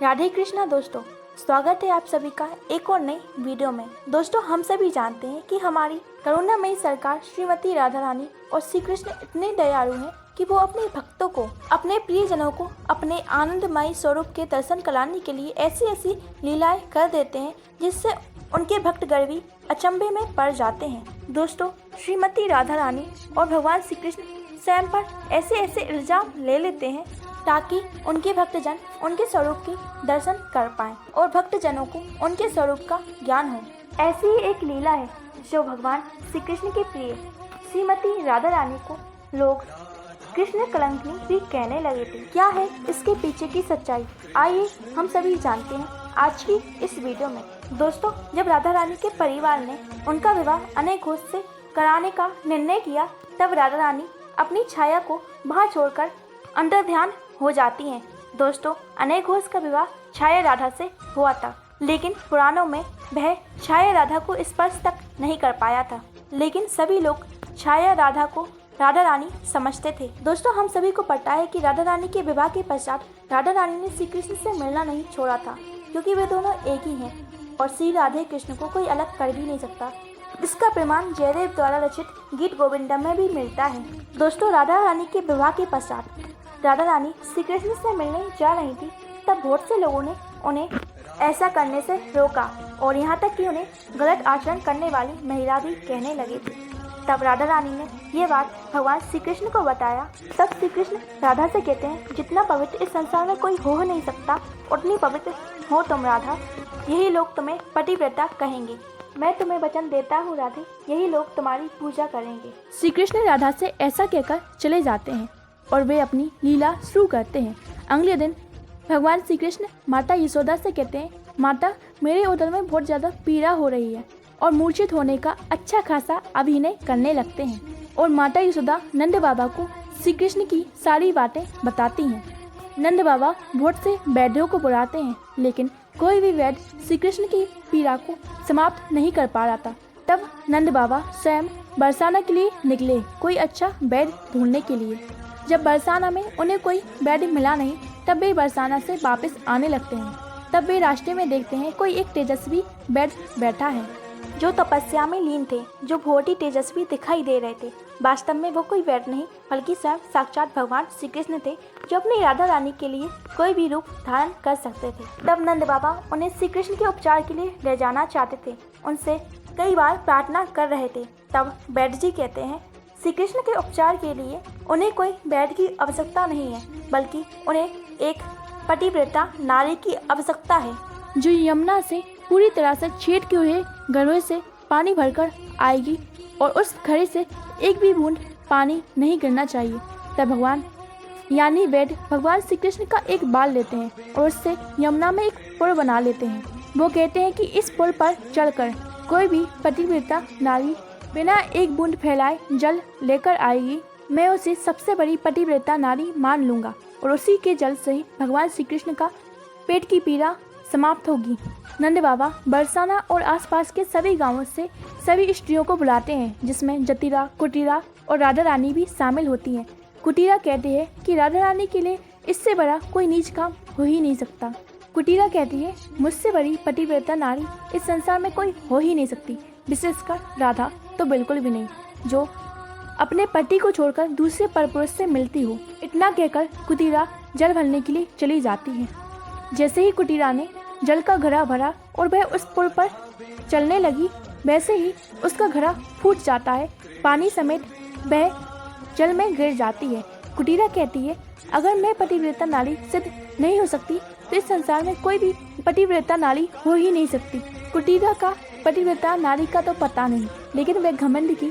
राधे कृष्णा दोस्तों, स्वागत है आप सभी का एक और नई वीडियो में। दोस्तों, हम सभी जानते हैं कि हमारी करुणामयी सरकार श्रीमती राधा रानी और श्री कृष्ण इतने दयालु हैं कि वो अपने भक्तों को, अपने प्रियजनों को अपने आनंदमयी स्वरूप के दर्शन कराने के लिए ऐसी ऐसी लीलाएं कर देते हैं जिससे उनके भक्तगण भी अचंभे में पड़ जाते हैं। दोस्तों, श्रीमती राधा रानी और भगवान श्री कृष्ण स्वयं पर ऐसे ऐसे इल्जाम ले लेते हैं ताकि उनके भक्तजन उनके स्वरूप की दर्शन कर पाएं और भक्तजनों को उनके स्वरूप का ज्ञान हो। ऐसी ही एक लीला है जो भगवान श्री कृष्ण के प्रिय श्रीमती राधा रानी को लोग कृष्ण कलंकनी भी कहने लगे थे। क्या है इसके पीछे की सच्चाई, आइए हम सभी जानते हैं आज की इस वीडियो में। दोस्तों, जब राधा रानी के परिवार ने उनका विवाह अनेक घोष से कराने का निर्णय किया, तब राधा रानी अपनी छाया को बाहर छोड़कर अंतर ध्यान हो जाती हैं। दोस्तों, अनेक घोष का विवाह छाया राधा से हुआ था, लेकिन पुराणों में वह छाया राधा को स्पर्श तक नहीं कर पाया था। लेकिन सभी लोग छाया राधा को राधा रानी समझते थे। दोस्तों, हम सभी को पता है कि राधा रानी के विवाह के पश्चात राधा रानी ने श्री कृष्ण से मिलना नहीं छोड़ा था, क्योंकि वे दोनों एक ही हैं और श्री राधे कृष्ण को कोई अलग कर भी नहीं सकता। इसका प्रमाण जयदेव द्वारा रचित गीत गोविंदम में भी मिलता है। दोस्तों, राधा रानी के विवाह के पश्चात राधा रानी श्री कृष्ण से मिलने जा रही थी, तब बहुत से लोगों ने उन्हें ऐसा करने से रोका और यहाँ तक कि उन्हें गलत आचरण करने वाली महिला भी कहने लगे थे। तब राधा रानी ने ये बात भगवान श्री कृष्ण को बताया। तब श्री कृष्ण राधा से कहते हैं, जितना पवित्र इस संसार में कोई हो नहीं सकता, उतनी पवित्र हो तुम राधा। यही लोग तुम्हें पतिव्रता कहेंगे। मैं तुम्हें वचन देता हूँ राधे, यही लोग तुम्हारी पूजा करेंगे। श्री कृष्ण राधा से ऐसा कहकर चले जाते हैं और वे अपनी लीला शुरू करते हैं। अगले दिन भगवान श्री कृष्ण माता यशोदा से कहते हैं, माता, मेरे उदर में बहुत ज़्यादा पीड़ा हो रही है, और मूर्छित होने का अच्छा खासा अभिनय करने लगते हैं। और माता यशोदा नंद बाबा को श्री कृष्ण की सारी बातें बताती हैं। नंद बाबा बहुत से वैद्यों को बुलाते हैं, लेकिन कोई भी वैद्य श्री कृष्ण की पीड़ा को समाप्त नहीं कर पा रहा था। तब नंद बाबा स्वयं बरसाना के लिए निकले, कोई अच्छा वैद्य ढूंढने के लिए। जब बरसाना में उन्हें कोई वैद्य मिला नहीं, तब वे बरसाना से वापस आने लगते हैं। तब वे रास्ते में देखते हैं कोई एक तेजस्वी वैद्य बैठा है, जो तपस्या में लीन थे, जो बहुत ही तेजस्वी दिखाई दे रहे थे। वास्तव में वो कोई वैद्य नहीं, बल्कि स्वयं साक्षात भगवान श्री कृष्ण थे, जो अपनी राधा रानी के लिए कोई भी रूप धारण कर सकते थे। तब नंद बाबा उन्हें श्री कृष्ण के उपचार के लिए ले जाना चाहते थे, उनसे कई बार प्रार्थना कर रहे थे। तब वैद्य जी कहते हैं, श्री कृष्ण के उपचार के लिए उन्हें कोई वैद्य की आवश्यकता नहीं है, बल्कि उन्हें एक पतिव्रता नारी की आवश्यकता है, जो यमुना से पूरी तरह से छेद हुए घड़े से पानी भरकर आएगी और उस घड़े से एक भी बूंद पानी नहीं गिरना चाहिए। तब भगवान यानी वैद्य भगवान श्री कृष्ण का एक बाल लेते हैं और उससे यमुना में एक पुल बना लेते हैं। वो कहते हैं कि इस पुल पर चढ़कर कोई भी पतिव्रता नारी बिना एक बूंद फैलाए जल लेकर आएगी, मैं उसे सबसे बड़ी पतिव्रता नारी मान लूंगा और उसी के जल से ही भगवान श्री कृष्ण का पेट की पीड़ा समाप्त होगी। नंद बाबा बरसाना और आसपास के सभी गांवों से सभी स्त्रियों को बुलाते हैं, जिसमें जतिरा, कुटीरा और राधा रानी भी शामिल होती हैं। कुटीरा कहती है कि राधा रानी के लिए इससे बड़ा कोई नीच काम हो ही नहीं सकता। कुटीरा कहती है, मुझसे बड़ी पतिव्रता नारी इस संसार में कोई हो ही नहीं सकती, विशेषकर राधा तो बिल्कुल भी नहीं, जो अपने पति को छोड़कर दूसरे परपुरुष से मिलती हो। इतना कहकर कुटीरा जल भरने के लिए चली जाती है। जैसे ही कुटीरा ने जल का घड़ा भरा और वह उस पुल पर चलने लगी, वैसे ही उसका घड़ा फूट जाता है, पानी समेत वह जल में गिर जाती है। कुटीरा कहती है, अगर मैं पतिव्रता नारी सिद्ध नहीं हो सकती, तो इस संसार में कोई भी पतिव्रता नारी हो ही नहीं सकती। कुटीरा का पतिव्रता नारी का तो पता नहीं, लेकिन वह घमंड की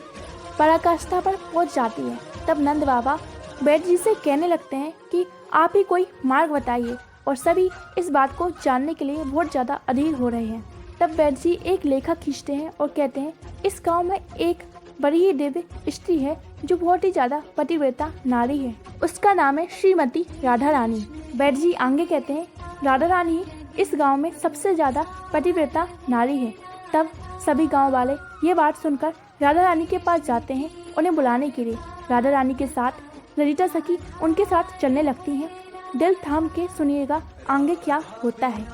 पराकाष्ठा पर पहुंच जाती है। तब नंद बाबा वैद्य जी से कहने लगते हैं कि आप ही कोई मार्ग बताइए, और सभी इस बात को जानने के लिए बहुत ज़्यादा अधीर हो रहे हैं। तब वैद्य जी एक लेखा खींचते हैं और कहते हैं, इस गांव में एक बड़ी ही दिव्य स्त्री है, जो बहुत ही ज़्यादा पतिव्रता नारी है। उसका नाम है श्रीमती राधा रानी। वैद्य जी आगे कहते हैं, राधा रानी इस गांव में सबसे ज़्यादा पतिव्रता नारी है। तब सभी गांव वाले ये बात सुनकर राधा रानी के पास जाते हैं उन्हें बुलाने के लिए। राधा रानी के साथ ललिता सखी उनके साथ चलने लगती हैं। दिल थाम के सुनिएगा, आगे क्या होता है।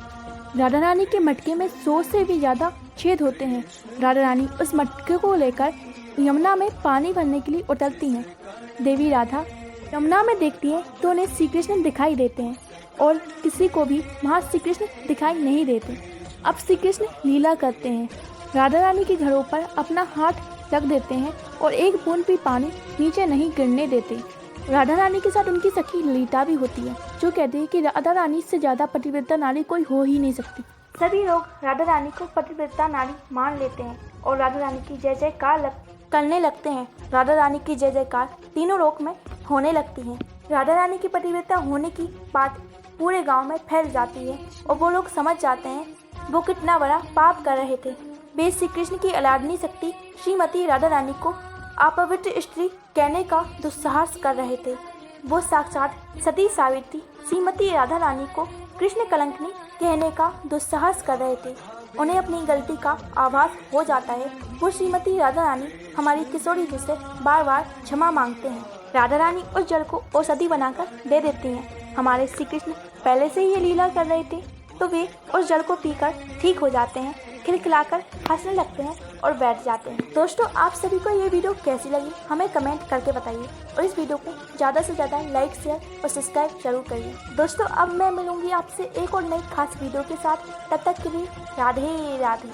राधा रानी के मटके में 100 से भी ज़्यादा छेद होते हैं। राधा रानी उस मटके को लेकर यमुना में पानी भरने के लिए उतरती हैं। देवी राधा यमुना में देखती हैं तो उन्हें श्री कृष्ण दिखाई देते हैं और किसी को भी वहाँ श्री कृष्ण दिखाई नहीं देते। अब श्री कृष्ण लीला करते हैं। राधा रानी के घड़ों पर अपना हाथ रख देते हैं और एक बूंद भी पानी नीचे नहीं गिरने देते। राधा रानी के साथ उनकी सखी ललिता भी होती है, जो कहती है कि राधा रानी से ज़्यादा पतिव्रता नारी कोई हो ही नहीं सकती। सभी लोग राधा रानी को पतिव्रता नारी मान लेते हैं और राधा रानी की जय जयकार करने लगते हैं। राधा रानी की जय जयकार तीनों लोक में होने लगती है। राधा रानी की पतिव्रता होने की बात पूरे गांव में फैल जाती है और वो लोग समझ जाते हैं वो कितना बड़ा पाप कर रहे थे। वे श्री कृष्ण की अलादनी शक्ति श्रीमती राधा रानी को अपवित्र स्त्री कहने का दुस्साहस कर रहे थे। वो साक्षात सती सावित्री श्रीमती राधा रानी को कृष्ण कलंकनी कहने का दुस्साहस कर रहे थे। उन्हें अपनी गलती का आभास हो जाता है। वो श्रीमती राधा रानी हमारी किशोरी जी से बार बार क्षमा मांगते हैं। राधा रानी उस जल को औषधि बनाकर दे देती हैं। हमारे श्री कृष्ण पहले से ही ये लीला कर रहे थे तो वे उस जल को पीकर ठीक हो जाते हैं, खिलखिलाकर हंसने लगते हैं और बैठ जाते हैं। दोस्तों, आप सभी को ये वीडियो कैसी लगी हमें कमेंट करके बताइए और इस वीडियो को ज़्यादा से ज़्यादा लाइक, शेयर और सब्सक्राइब जरूर करिए। दोस्तों, अब मैं मिलूंगी आपसे एक और नई खास वीडियो के साथ। तब तक के लिए राधे राधे।